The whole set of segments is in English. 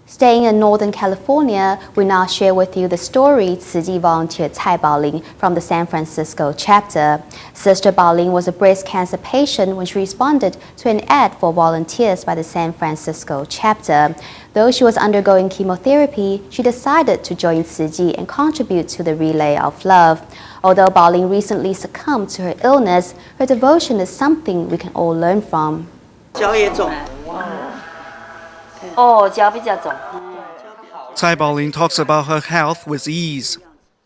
Staying in Northern California, we now share with you the story Tzu Chi volunteer Cai Baoling from the San Francisco chapter. Sister Baoling was a breast cancer patient when she responded to an ad for volunteers by the San Francisco chapter. Though she was undergoing chemotherapy, she decided to join Tzu Chi and contribute to the relay of love. Although Baoling recently succumbed to her illness, her devotion is something we can all learn from. Cai Baoling talks about her health with ease.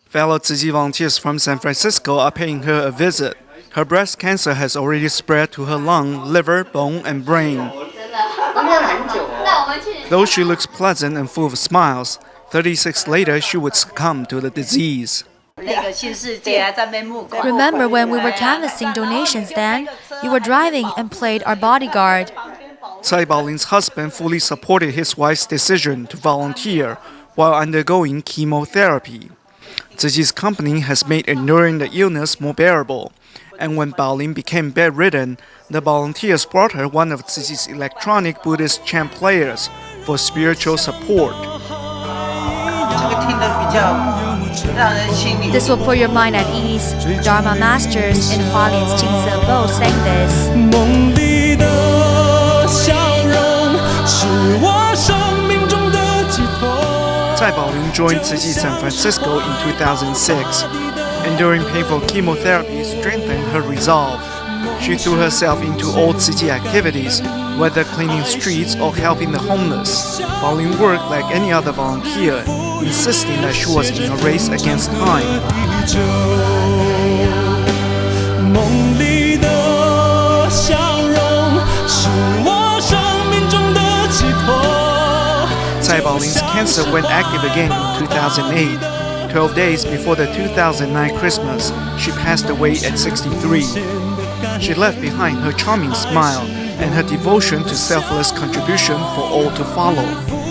Fellow Tzu Chi volunteers from San Francisco are paying her a visit. Her breast cancer has already spread to her lung, liver, bone, and brain. Though she looks pleasant and full of smiles, 36 later she would succumb to the disease. Remember when we were canvassing donations then? You were driving and played our bodyguard. Cai Baoling's husband fully supported his wife's decision to volunteer while undergoing chemotherapy. Tzu Chi's company has made enduring the illness more bearable, and when Baoling became bedridden, the volunteers brought her one of Tzu Chi's electronic Buddhist chant players for spiritual support. This will put your mind at ease. Dharma masters in Hualien's Jingse Bo sang this. Cai Baoling joined Tzu Chi San Francisco in 2006. Enduring painful chemotherapy strengthened her resolve. She threw herself into all Tzu Chi activities, whether cleaning streets or helping the homeless. Baoling worked like any other volunteer, insisting that she was in a race against time. Cai Baoling's cancer went active again in 2008. 12 days before the 2009 Christmas, she passed away at 63. She left behind her charming smile and her devotion to selfless contribution for all to follow.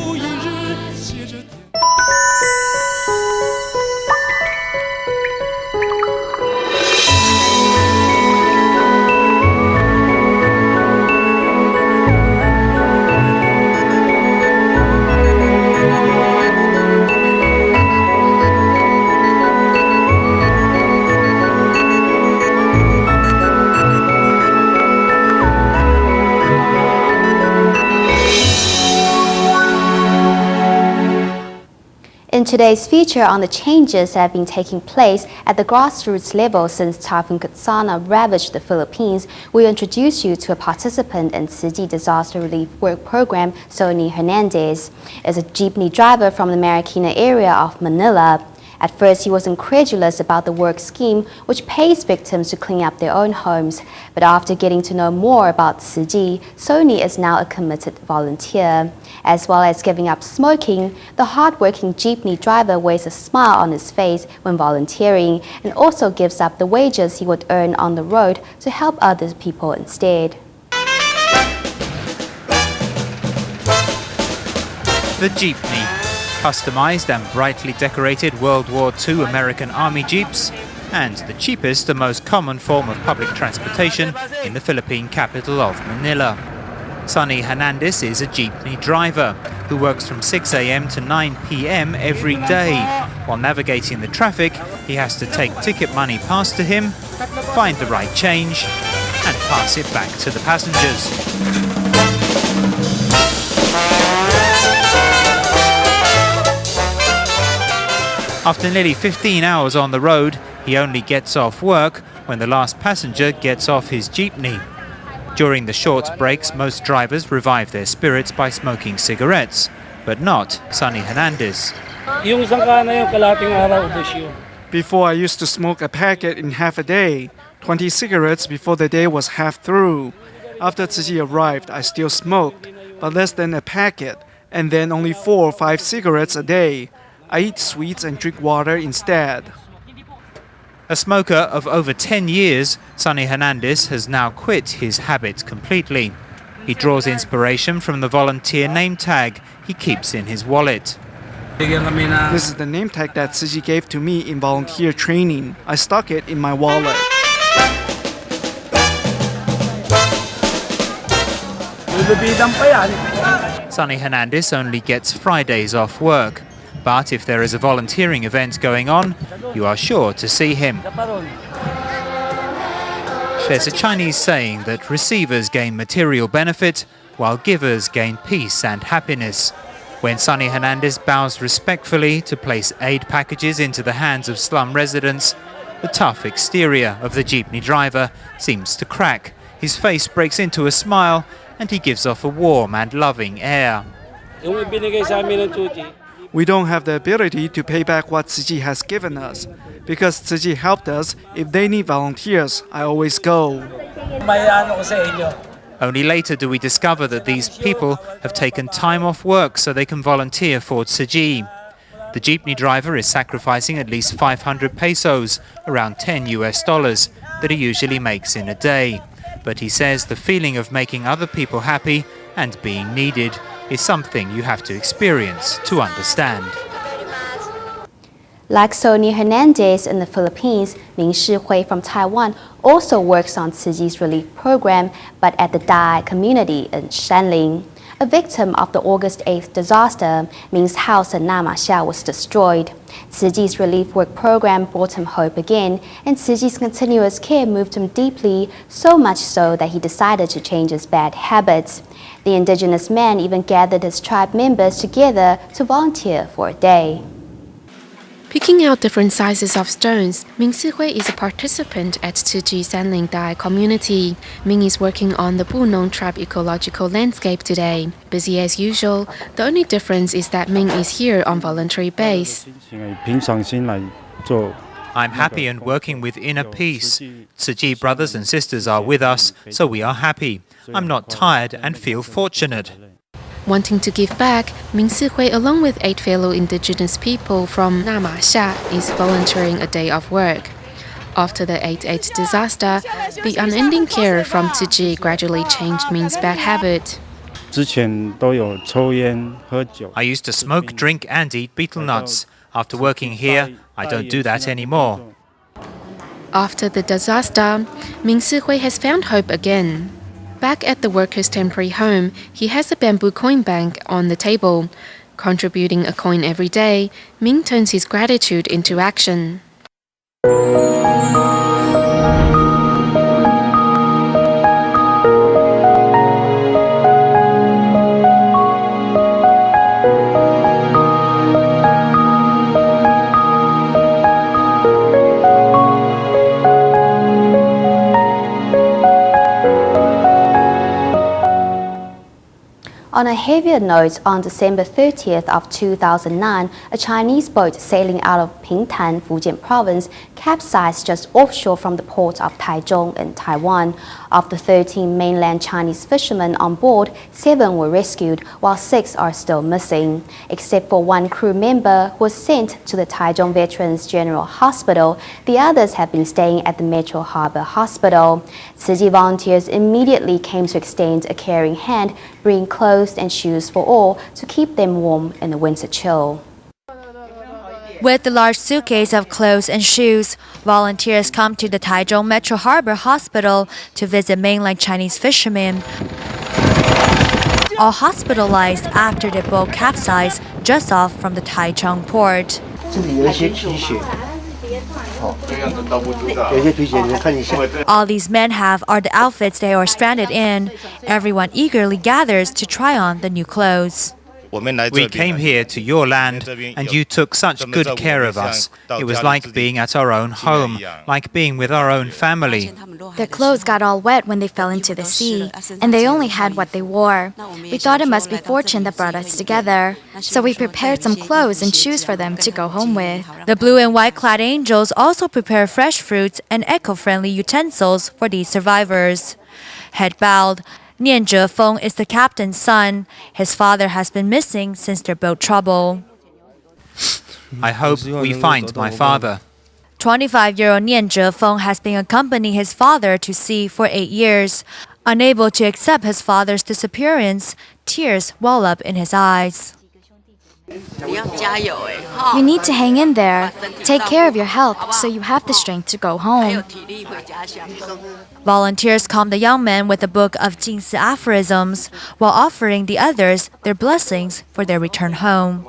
In today's feature on the changes that have been taking place at the grassroots level since Typhoon Katsana ravaged the Philippines, we introduce you to a participant in Tzu Chi Disaster Relief Work Program, Sonny Hernandez. Is a jeepney driver from the Marikina area of Manila. At first, he was incredulous about the work scheme, which pays victims to clean up their own homes. But after getting to know more about Tzu Chi, Sonny is now a committed volunteer. As well as giving up smoking, the hard-working jeepney driver wears a smile on his face when volunteering and also gives up the wages he would earn on the road to help other people instead. The jeepney. Customized and brightly decorated World War II American Army jeeps, and the cheapest and most common form of public transportation in the Philippine capital of Manila. Sonny Hernandez is a jeepney driver who works from 6 a.m. to 9 p.m. every day. While navigating the traffic, he has to take ticket money passed to him, find the right change, and pass it back to the passengers. After nearly 15 hours on the road, he only gets off work when the last passenger gets off his jeepney. During the short breaks, most drivers revive their spirits by smoking cigarettes, but not Sonny Hernandez. Before I used to smoke a packet in half a day, 20 cigarettes before the day was half through. After Tzu Chi arrived, I still smoked, but less than a packet, and then only 4 or 5 cigarettes a day. I eat sweets and drink water instead. A smoker of over 10 years, Sonny Hernandez has now quit his habit completely. He draws inspiration from the volunteer name tag he keeps in his wallet. This is the name tag that Tzu Chi gave to me in volunteer training. I stuck it in my wallet. Sonny Hernandez only gets Fridays off work. But if there is a volunteering event going on, you are sure to see him. There's a Chinese saying that receivers gain material benefit, while givers gain peace and happiness. When Sonny Hernandez bows respectfully to place aid packages into the hands of slum residents, the tough exterior of the jeepney driver seems to crack. His face breaks into a smile and he gives off a warm and loving air. We don't have the ability to pay back what Tzu Chi has given us. Because Tzu Chi helped us, if they need volunteers, I always go. Only later do we discover that these people have taken time off work so they can volunteer for Tzu Chi. The jeepney driver is sacrificing at least 500 pesos, around $10 that he usually makes in a day. But he says the feeling of making other people happy and being needed is something you have to experience to understand. Like Sonny Hernandez in the Philippines, Ming Shihui from Taiwan also works on Tzu Chi's relief program, but at the Dai community in Shanling. A victim of the August 8th disaster, Ming's house in Namasha was destroyed. Tzu Chi's relief work program brought him hope again, and Tzu Chi's continuous care moved him deeply, so much so that he decided to change his bad habits. The indigenous man even gathered his tribe members together to volunteer for a day. Picking out different sizes of stones, Ming Sihui is a participant at Tzu Chi Sanling Dai community. Ming is working on the Bunong tribe ecological landscape today. Busy as usual, the only difference is that Ming is here on voluntary base. I'm happy and working with inner peace. Tzu Chi brothers and sisters are with us, so we are happy. I'm not tired and feel fortunate. Wanting to give back, Ming Sihui, along with 8 fellow indigenous people from Namasha, is volunteering a day of work. After the 8/8 disaster, the unending care from Tzu Chi gradually changed Ming's bad habit. I used to smoke, drink and eat betel nuts. After working here, I don't do that anymore. After the disaster, Ming Sihui has found hope again. Back at the workers' temporary home, he has a bamboo coin bank on the table. Contributing a coin every day, Ming turns his gratitude into action. On a heavier note, on December 30th of 2009, a Chinese boat sailing out of Pingtan, Fujian province, capsized just offshore from the port of Taichung in Taiwan. Of the 13 mainland Chinese fishermen on board, 7 were rescued, while 6 are still missing. Except for 1 crew member who was sent to the Taichung Veterans General Hospital, the others have been staying at the Metro Harbor Hospital. Tzu Chi volunteers immediately came to extend a caring hand, bringing clothes and shoes for all to keep them warm in the winter chill. With the large suitcase of clothes and shoes, volunteers come to the Taichung Metro Harbor Hospital to visit mainland Chinese fishermen, all hospitalized after their boat capsized just off from the Taichung port. All these men have are the outfits they are stranded in. Everyone eagerly gathers to try on the new clothes. We came here to your land and you took such good care of us. It was like being at our own home, like being with our own family. Their clothes got all wet when they fell into the sea, and they only had what they wore. We thought it must be fortune that brought us together, so we prepared some clothes and shoes for them to go home with. The blue and white clad angels also prepare fresh fruits and eco-friendly utensils for these survivors. Head bowed, Nian Zhefeng is the captain's son. His father has been missing since their boat trouble. I hope we find my father. 25-year-old Nian Zhefeng has been accompanying his father to sea for 8 years. Unable to accept his father's disappearance, tears well up in his eyes. You need to hang in there. Take care of your health so you have the strength to go home. Volunteers calm the young men with a book of Jingsi aphorisms while offering the others their blessings for their return home.